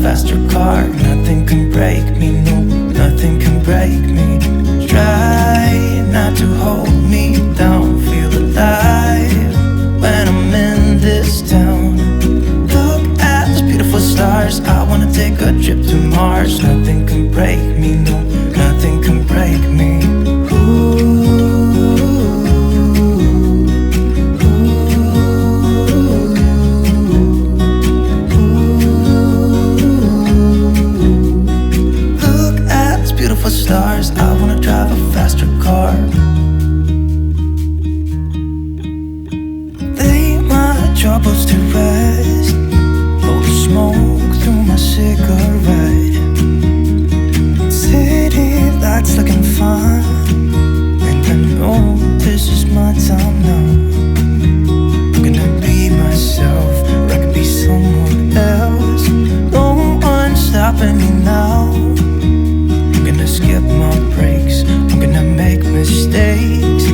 faster car. Nothing can break me, no, nothing can break me. Try not to hold me down. Feel alive when I'm in this town. Look at those beautiful stars. I wanna take a trip to Mars. Nothing can break me, no, nothing can break me. Stars, I wanna drive a faster car. Lay my troubles to rest. Blow the smoke through my cigarette. City lights looking fine, and I know this is my time now. I'm gonna be myself, or I could be someone else. No one's stopping me now. I'm gonna skip my breaks, I'm gonna make mistakes.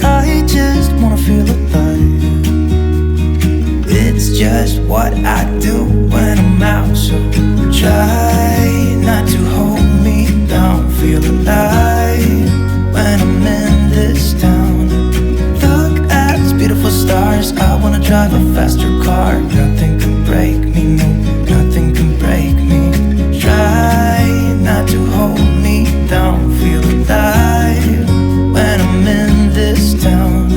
I just wanna feel alive. It's just what I do when I'm out. So try not to hold me down. Feel alive when I'm in this town. Look at these beautiful stars. I wanna drive a faster car. Nothing can break me, no, nothing can break me. Try not to hold me down. Feel alive when I'm in this town.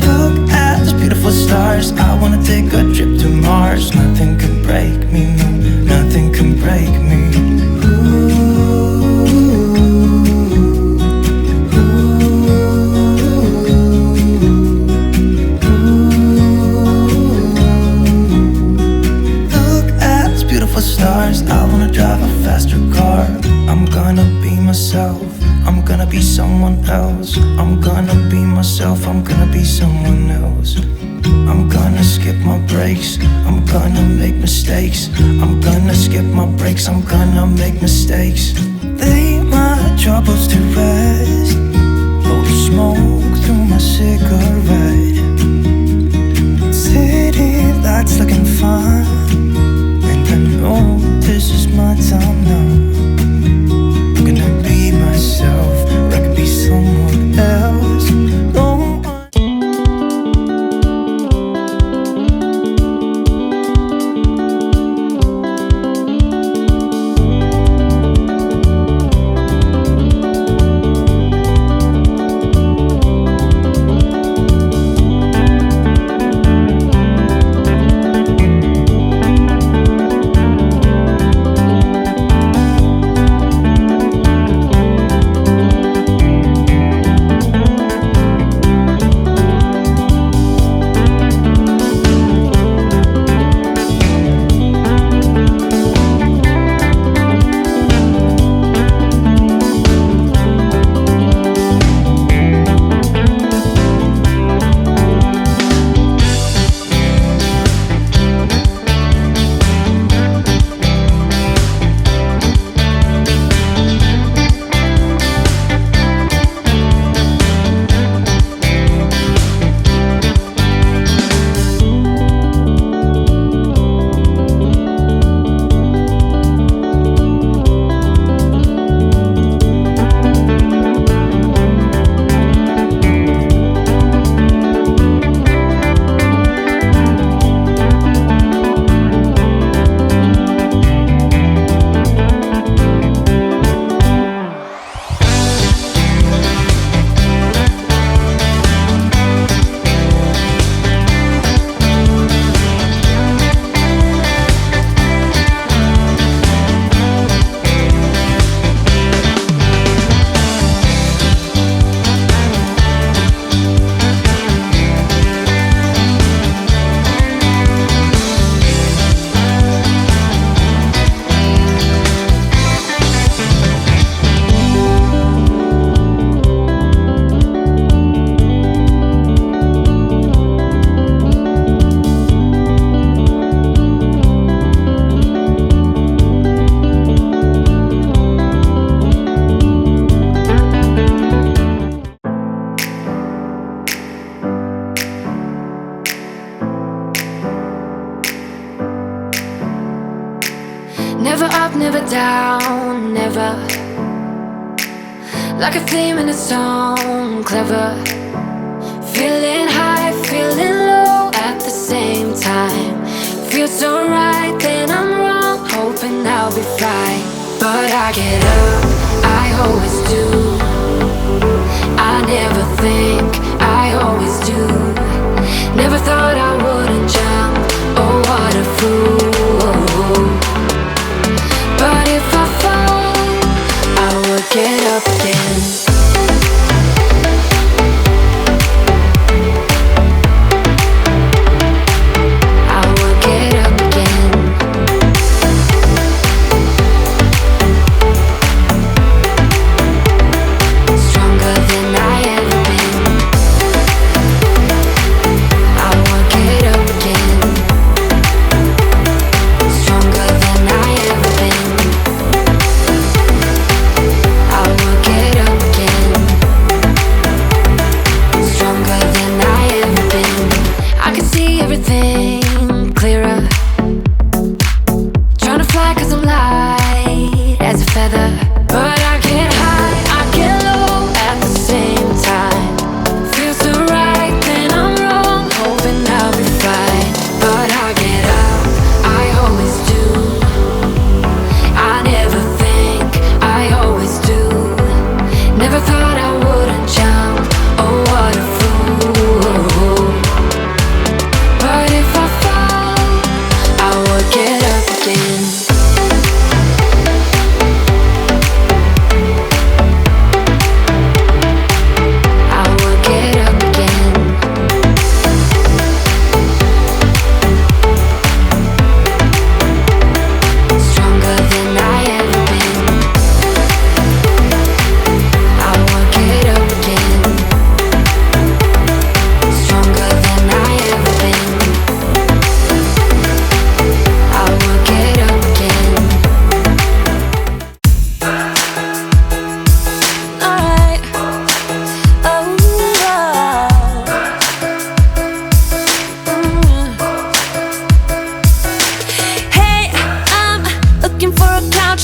Look at those beautiful stars. I wanna take a trip to Mars. Nothing can break me, no, nothing can break me. Look at those beautiful stars. I wanna drive a faster car. I'm gonna be myself, I'm gonna be someone else. I'm gonna be myself, I'm gonna be someone else. I'm gonna skip my breaks, I'm gonna make mistakes. I'm gonna skip my breaks, I'm gonna make mistakes. Lay my troubles to rest. Blow the smoke through my cigarette. City lights looking fine, and I know this is my time now. I'm gonna be myself, or I could be someone else. No. never down, never. Like a theme in a song, clever. Feeling high, feeling low at the same time. Feels so right, then I'm wrong, hoping I'll be fine. But I get up, I always do. I never think, I always do. Never thought I wouldn't jump, oh what a fool. But if I fall, I will get up again.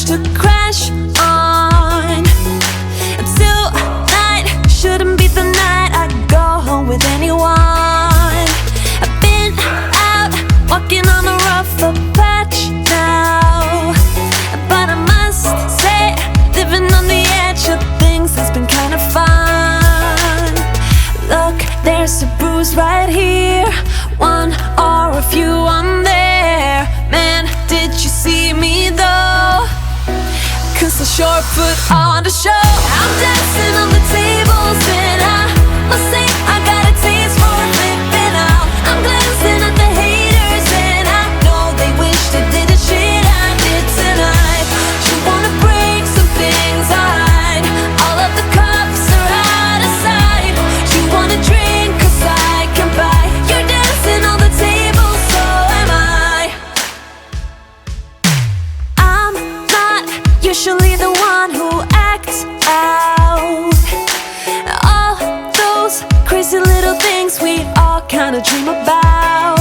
To crash on. Tonight shouldn't be the night I go home with anyone. I've been out walking on a rougher patch now, but I must say, living on the edge of things has been kind of fun. Look, there's a bruise right here, one or a few on there. Man, did you see me though? 'Cause I sure put on the show. I'm dancing on the tables and I must say I got a taste for flipping out. I'm glancing at the haters and I know they wish they did the shit I did tonight. You wanna break some things I hide, all of the cups are out of sight. You wanna drink 'cause I can buy. You're dancing on the tables, so am I. I'm not usually the one who acts out. All those crazy little things we all kinda dream about.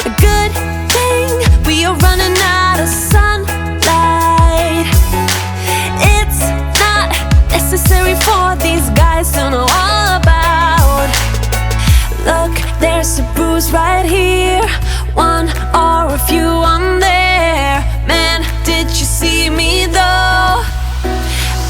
A good thing we are running out of sunlight. It's not necessary for these guys to know all about. Look, there's a bruise right here, one or a few on there. Man, did you see me though?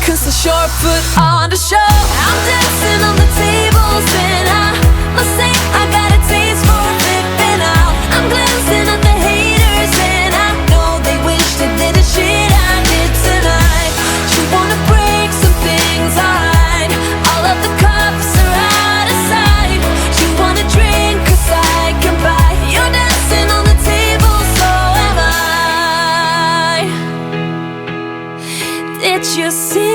'Cause I sure put on the show. I'm dancing on the tables and I must say I got a taste for flipping out. I'm glancing at the haters and I know they wish they did the shit I did tonight. You wanna break some things I hide, all of the cups are out of sight. You wanna drink 'cause I can buy. You're dancing on the table, so am I. Did you see